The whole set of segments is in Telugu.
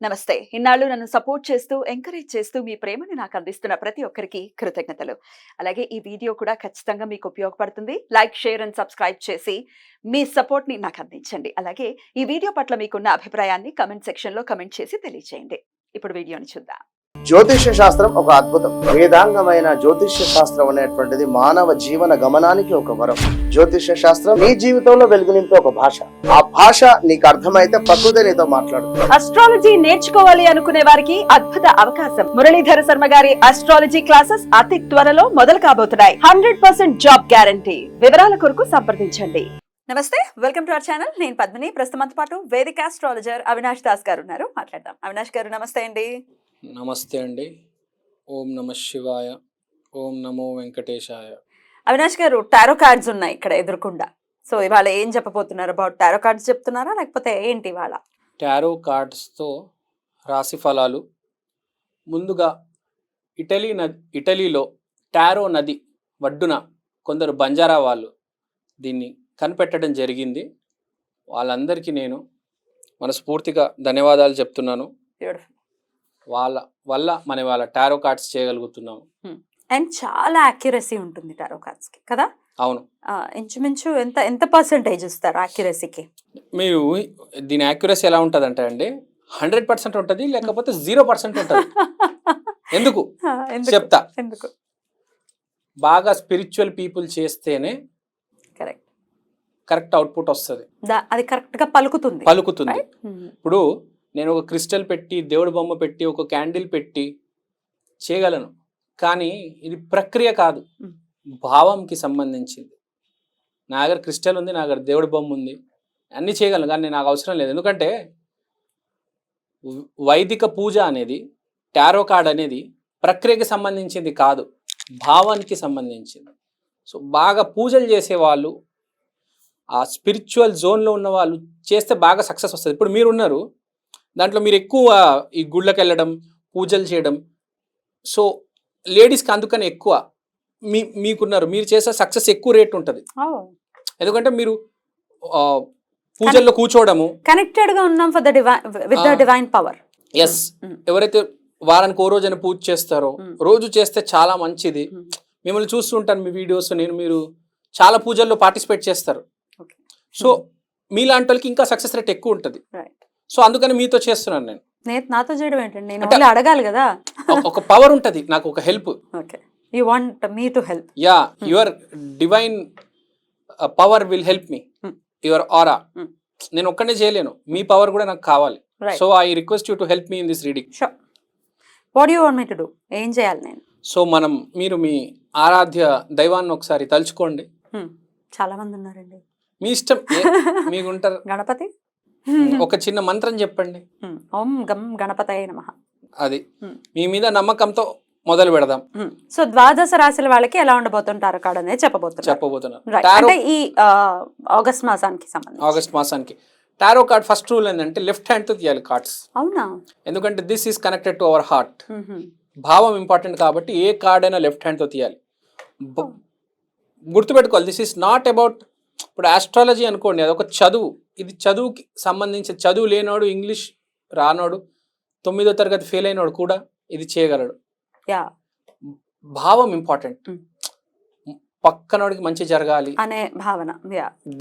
నమస్తే. ఇన్నాళ్ళు నన్ను సపోర్ట్ చేస్తూ, ఎంకరేజ్ చేస్తూ మీ ప్రేమని నాకు అందిస్తున్న ప్రతి ఒక్కరికి కృతజ్ఞతలు. అలాగే ఈ వీడియో కూడా ఖచ్చితంగా మీకు ఉపయోగపడుతుంది. లైక్, షేర్ అండ్ సబ్స్క్రైబ్ చేసి మీ సపోర్ట్‌ని నాకు అందించండి. అలాగే ఈ వీడియో పట్ల మీకున్న అభిప్రాయాన్ని కామెంట్ సెక్షన్‌లో కామెంట్ చేసి తెలియజేయండి. ఇప్పుడు వీడియోని చూద్దాం. జ్యోతిష్య శాస్త్రం ఒక అద్భుతం. వేదాంగమైన జ్యోతిష్య శాస్త్రం అనేటువంటిది మానవ జీవన గమనానికి ఒక వరం. జ్యోతిష్య శాస్త్రం నీ జీవితంలో వెలుగునింపే ఒక భాష. ఆ భాష నీకు అర్థమైతే ప్రకృతి నీతో మాట్లాడుతుంది. అస్ట్రాలజీ నేర్చుకోవాలి అనుకునే వారికి అద్భుత అవకాశం. మురళీధర శర్మ గారి అస్ట్రాలజీ క్లాసెస్ అతి త్వరలో మొదలు కాబోతున్నాయి. 100% జాబ్ గ్యారంటీ. వివరాల కొరకు సంప్రదించండి. నమస్తే, వెల్కమ్ టు అవర్ ఛానల్. నేను పద్మిని. ప్రస్తుతంతో పాటు వేదిక ఆస్ట్రాలజర్ అవినాష్ దాస్ గారు ఉన్నారు. మాట్లాడదాం. అవినాష్ గారు నమస్తే అండి. నమస్తే అండి. ఓం నమ శివాయ. ఓం నమో వెంకటేశాయ. అవినాష్ గారు, టారో కార్డ్స్ ఉన్నాయి ఇక్కడ ఎదురుకుండా. సో ఇవాళ ఏం చెప్పబోతున్నారు? అబౌట్ టారో కార్డ్స్ చెప్తున్నారా లేకపోతే ఏంటి ఇవాళ? టారో కార్డ్స్తో రాశి ఫలాలు. ముందుగా ఇటలీలో టారో నది ఒడ్డున కొందరు బంజారా వాళ్ళు దీన్ని కనిపెట్టడం జరిగింది. వాళ్ళందరికీ నేను మనస్ఫూర్తిగా ధన్యవాదాలు చెప్తున్నాను. వాళ్ళ వల్ల మనం వాళ్ళ టారో కార్డ్స్ చేయగలుగుతున్నాము. అండ్ చాలా యాక్యురసీ ఉంటుంది టారో కార్డ్స్ కి కదా? అవును. ఇంచుమించు ఎంత పర్సెంటేజ్ ఇస్తారు యాక్యురసీకి? మీరు దీని యాక్యురసీ ఎలా ఉంటుంది అంటే అండి, 100% ఉంటుంది, లేకపోతే 0% ఉంటుంది. ఎందుకు చెప్తా. ఎందుకు? బాగా స్పిరిచువల్ పీపుల్ చేస్తేనే కరెక్ట్ అవుట్పుట్ వస్తుంది. అది కరెక్ట్ గా పలుకుతుంది. ఇప్పుడు నేను ఒక క్రిస్టల్ పెట్టి, దేవుడి బొమ్మ పెట్టి, ఒక క్యాండిల్ పెట్టి చేయగలను, కానీ ఇది ప్రక్రియ కాదు, భావంకి సంబంధించింది. నా దగ్గర క్రిస్టల్ ఉంది, నా దగ్గర దేవుడి బొమ్మ ఉంది, అన్నీ చేయగలను, కానీ నాకు అవసరం లేదు. ఎందుకంటే వైదిక పూజ అనేది, టారో కార్డ్ అనేది ప్రక్రియకి సంబంధించింది కాదు, భావానికి సంబంధించింది. సో బాగా పూజలు చేసేవాళ్ళు, ఆ స్పిరిచువల్ జోన్లో ఉన్న వాళ్ళు చేస్తే బాగా సక్సెస్ వస్తుంది. ఇప్పుడు మీరున్నారు, దాంట్లో మీరు ఎక్కువ ఈ గుళ్ళకి వెళ్ళడం, పూజలు చేయడం, సో లేడీస్కి అందుకని ఎక్కువ మీకున్నారు, మీరు చేసే సక్సెస్ ఎక్కువ రేట్ ఉంటుంది. ఎందుకంటే మీరు పూజల్లో కూర్చోవడము, కనెక్టెడ్ గా ఉన్నాం for the with the divine power. Yes. ఎవరైతే వారానికి ఓ రోజు అని పూజ చేస్తారో, రోజు చేస్తే చాలా మంచిది. మిమ్మల్ని చూస్తుంటాను మీ వీడియోస్, మీరు చాలా పూజల్లో పార్టిసిపేట్ చేస్తారు. సో మీలాంటి వాళ్ళకి ఇంకా సక్సెస్ రేట్ ఎక్కువ ఉంటుంది. సో అందుకని మీతో చేస్తున్నాను నేను. నాతో చేయడం ఏంటండి? నేను అడగాలి కదా. ఒక పవర్ ఉంటుంది, నాకు ఒక help. You want me to help. Yeah, your divine power will help me, your aura. నేను ఒక్కనే చేయలేను, మీ పవర్ కూడా నాకు కావాలి. So I request you to help me in this reading. What you want me to do? ఏం చేయాలి నేను? సో మీరు మీ ఆరాధ్య దైవాన్ని ఒకసారి తలుచుకోండి. చాలా మంది ఉన్నారండి, మీ ఇష్టం, మీకు ఉంటారు. గణపతి, ఒక చిన్న మంత్రం చెప్పండి. ఓం గం గణపతయే నమః. అది మీ మీద నమ్మకంతో మొదలు పెడదాం. సో ద్వాదశ రాశుల వాళ్ళకి ఎలా ఉండబోతుంటారు కార్డ్ అనేది చెప్పబోతున్నారు. అంటే ఈ ఆగస్ట్ మాసానికి టారో కార్డ్ ఫస్ట్ రూల్ ఏంటంటే లెఫ్ట్ హ్యాండ్ తో తీయాలి కార్డ్స్. అవునా? ఎందుకంటే this is connected to our heart. భావం ఇంపార్టెంట్ కాబట్టి ఏ కార్డ్ అయినా లెఫ్ట్ హ్యాండ్ తో తీయాలి. గుర్తుపెట్టుకోవాలి, దిస్ ఈస్ నాట్ అబౌట్, ఇప్పుడు ఆస్ట్రాలజీ అనుకోండి, అదొక చదువు. ఇది చదువుకి సంబంధించి, చదువు లేనోడు, ఇంగ్లీష్ రానోడు, 9వ తరగతి ఫెయిల్ అయినోడు కూడా ఇది చేయగలడు. భావం ఇంపార్టెంట్. పక్కనోడికి మంచి జరగాలి అనే భావన,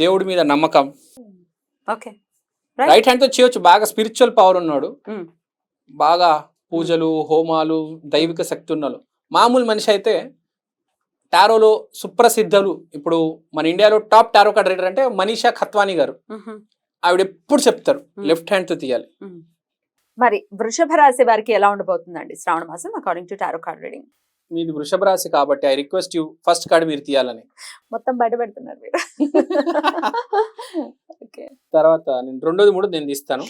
దేవుడి మీద నమ్మకం. రైట్ హ్యాండ్ తో చేయొచ్చు. బాగా స్పిరిచువల్ పవర్ ఉన్నాడు, బాగా పూజలు, హోమాలు, దైవిక శక్తి ఉన్నాడు. మామూలు మనిషి అయితే టారోలో సుప్రసిద్ధులు, ఇప్పుడు మన ఇండియాలో టాప్ టారో కార్డ్ రీడర్ అంటే మనీషా ఖత్వానీ గారు. ఆవిడ ఎప్పుడు చెప్తారు లెఫ్ట్ హ్యాండ్ తో తీయాలి. మరి వృషభ రాశి వారికి ఎలా ఉండబోతుందండి శ్రావణ మాసం according to tarot card reading? మీది వృషభ రాశి కాబట్టి I request you first card మీరు తీయాలని. మొత్తం బయట పెడుతున్నారు మీరు. తర్వాత నేను రెండోది మూడు నేను తీస్తాను.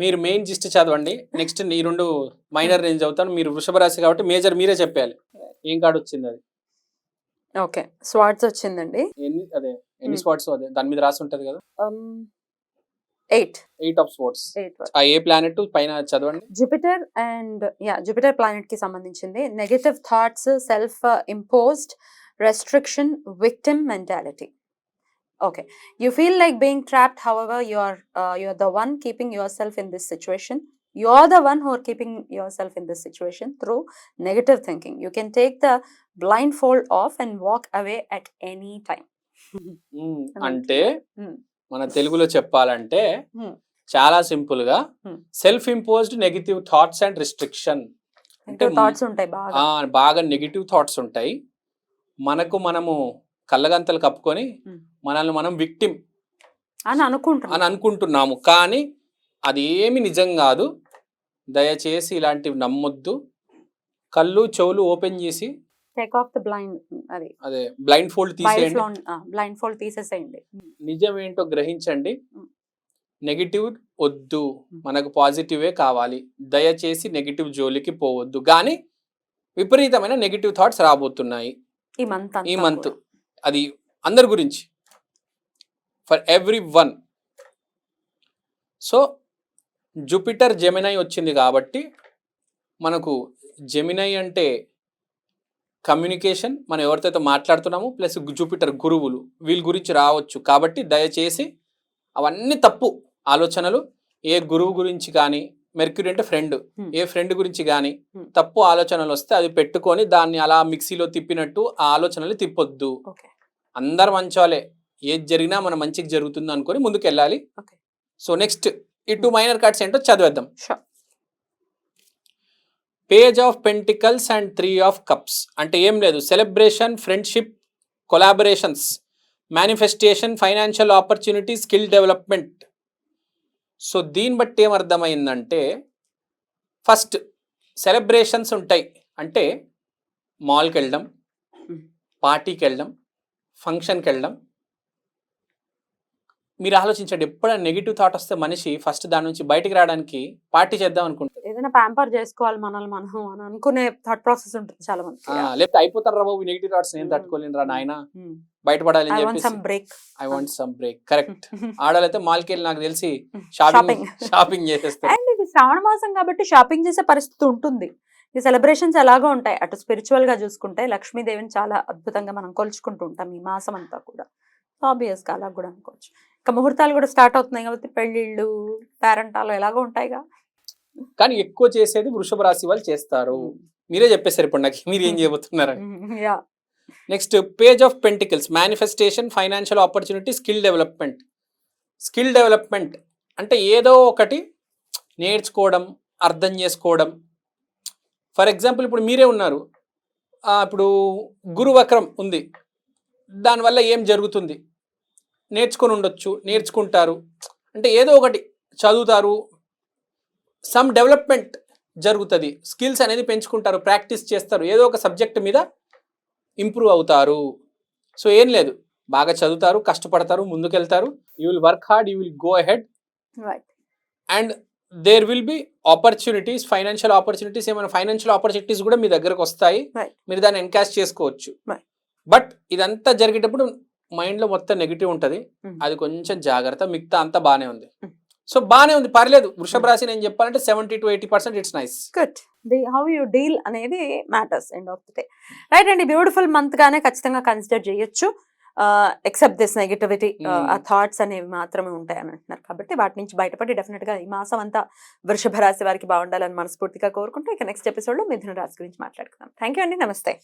మీరు మెయిన్ జిస్ట్ చదవండి, నెక్స్ట్ ఈ 2 మైనర్ నేను చదువుతాను. మీరు వృషభ రాశి కాబట్టి మేజర్ మీరే చెప్పాలి. ఏం కార్డ్ వచ్చింది అది? ఓకే, స్వాట్స్ వచ్చిందండి. ఎన్ని స్వాట్స్ అదే దాని మీద రాసి ఉంటది కదా. 8 ఆఫ్ స్వాట్స్. ఆ ఏ ప్లానెట్ పైన చదవండి. జూపిటర్ అండ్ జూపిటర్ ప్లానెట్ కి సంబంధించింది. Negative thoughts, self imposed restriction, victim mentality. Okay, you feel like being trapped, however you are the one keeping yourself in this situation. you're the one who are keeping yourself in this situation through negative thinking. You can take the blindfold off and walk away at any time. అంటే Hmm. మన తెలుగులో చెప్పాలంటే Hmm. చాలా సింపుల్ గా Hmm. Self imposed negative thoughts and restriction. Negative thoughts ఉంటాయి బాగా. బాగా నెగిటివ్ థాట్స్ ఉంటాయి. మనము కళ్ళగంతలు కప్పుకొని Hmm. మనల్ని మనం విక్టిమ్ అని అనుకుంటున్నాము, కానీ అది ఏమి నిజం కాదు. దయచేసి ఇలాంటివి నమ్మొద్దు. కళ్ళు చెవులు ఓపెన్ చేసి టేక్ ఆఫ్ ద బ్లైండ్ అదే బ్లైండ్ ఫోల్డ్ తీసేయండి. బ్లైండ్ ఫోల్డ్ తీసేసేయండి. నిజం ఏంటో గ్రహించండి. Hmm. నెగిటివ్ వద్దు, మనకు పాజిటివే కావాలి. దయచేసి నెగిటివ్ జోలికి పోవద్దు. కానీ విపరీతమైన నెగిటివ్ థాట్స్ రాబోతున్నాయి ఈ మంత్. అది అందరి గురించి, for every one. So Jupiter Gemini వచ్చింది కాబట్టి మనకు జెమినై అంటే కమ్యూనికేషన్, మనం ఎవరితో మాట్లాడుతున్నాము, ప్లస్ జూపిటర్ గురువులు, వీళ్ళ గురించి రావచ్చు. కాబట్టి దయచేసి అవన్నీ తప్పు ఆలోచనలు, ఏ గురువు గురించి కానీ, మెర్క్యూరీ అంటే ఫ్రెండ్, ఏ ఫ్రెండ్ గురించి కానీ తప్పు ఆలోచనలు వస్తే అది పెట్టుకొని దాన్ని అలా మిక్సీలో తిప్పినట్టు ఆ ఆలోచనలు తిప్పొద్దు. అందరు మంచోలే, ఏది జరిగినా మన మంచికి జరుగుతుంది అనుకొని ముందుకు వెళ్ళాలి. సో నెక్స్ట్ ఈ 2 మైనర్ కార్డ్స్ ఏంటో చదివేద్దాం. Page of pentacles and 3 of cups అంటే ఏం లేదు, celebration, friendship, collaborations, manifestation, financial opportunity, skill development. So దీన్ని బట్టి ఏమర్థమైందంటే, ఫస్ట్ సెలబ్రేషన్స్ ఉంటాయి అంటే మాల్కి వెళ్ళడం, పార్టీకి వెళ్ళడం, ఫంక్షన్కి వెళ్ళడం. మీరు ఆలోచించండి, ఎప్పుడైనా నెగిటివ్ థాట్ వస్తే మనిషి ఫస్ట్ దాని నుంచి బయటికి రావడానికి పార్టీ చేద్దాం అనుకుంటారు. ఏదైనా ప్యాంపర్ చేసుకోవాలి మనల్ని మనం అని అనుకునే థాట్ ప్రాసెస్ ఉంటుంది చాలా మంది. లేకపోతే అయిపోతారు రా బాబు నెగిటివ్ థాట్స్, నేను తట్టుకోలేను రా నాయన, బయటపడాలి అని చెప్పేసి I want some break. Correct. ఆడలైతే మాల్కి వెళ్ళి నాకు తెలిసి షాపింగ్ చేసేస్తారు. అండ్ ఇది శ్రావణ మాసం కాబట్టి షాపింగ్ చేసే పరిస్థితి ఉంటుంది. ఈ సెలబ్రేషన్స్ ఎలాగో ఉంటాయి. అటు స్పిరిచువల్ గా చూసుకుంటే లక్ష్మీదేవిని చాలా అద్భుతంగా మనం కొలుచుకుంటూ ఉంటాం ఈ మాసం అంతా కూడా. ఆబ్వియస్ గా అలా కూడా అనుకోవచ్చు. ఇక ముహూర్తాలు కూడా స్టార్ట్ అవుతున్నాయి కాబట్టి పెళ్లిళ్ళు, పేరెంటాలు ఎలాగో ఉంటాయిగా. కానీ ఎక్కువ చేసేది వృషభ రాశి వాళ్ళు చేస్తారు. మీరే చెప్పేశారు ఇప్పుడు నాకు మీరు ఏం చేయబోతున్నారు. Next page of pentacles, manifestation, financial opportunity, skill development. Skill development అంటే ఏదో ఒకటి నేర్చుకోవడం, అర్థం చేసుకోవడం. ఫర్ ఎగ్జాంపుల్ ఇప్పుడు మీరే ఉన్నారు, ఇప్పుడు గురువక్రం ఉంది, దానివల్ల ఏం జరుగుతుంది నేర్చుకొని ఉండొచ్చు, నేర్చుకుంటారు. అంటే ఏదో ఒకటి చదువుతారు, సమ్ డెవలప్మెంట్ జరుగుతుంది, స్కిల్స్ అనేది పెంచుకుంటారు, ప్రాక్టీస్ చేస్తారు, ఏదో ఒక సబ్జెక్ట్ మీద ఇంప్రూవ్ అవుతారు. సో ఏం లేదు, బాగా చదువుతారు, కష్టపడతారు, ముందుకెళ్తారు. You will work hard, you will go ahead, and there will be opportunities, financial opportunities. ఏమైనా ఫైనాన్షియల్ ఆపర్చునిటీస్ కూడా మీ దగ్గరకు వస్తాయి, మీరు దాన్ని ఎన్కాష్ చేసుకోవచ్చు. బట్ ఇదంతా జరిగేటప్పుడు మైండ్లో మొత్తం నెగిటివ్ ఉంటుంది, అది కొంచెం జాగ్రత్త. మిగతా అంతా బాగానే ఉంది. సో బాగానే ఉంది, పర్లేదు. వృషభ రాశి నేను చెప్పాలంటే 70 to 80% it's nice. Good. The how you deal అనేది matters end of the day. Right అండి, బ్యూటిఫుల్ మంత్ గానే ఖచ్చితంగా కన్సిడర్ చేయొచ్చు. ఎక్సెప్ట్ దిస్ నెగిటివిటీ, ఆ థాట్స్ అనేవి మాత్రమే ఉంటాయి అని అంటున్నారు. కాబట్టి వాటి నుంచి బయటపడి డెఫినెట్ గా ఈ మాసం అంతా వృషభ రాశి వారికి బాగుండాలని మనస్ఫూర్తిగా కోరుకుంటూ ఇక నెక్స్ట్ ఎపిసోడ్ లో మిథున రాశి గురించి మాట్లాడుకుందాం. థ్యాంక్ యూ అండి, నమస్తే.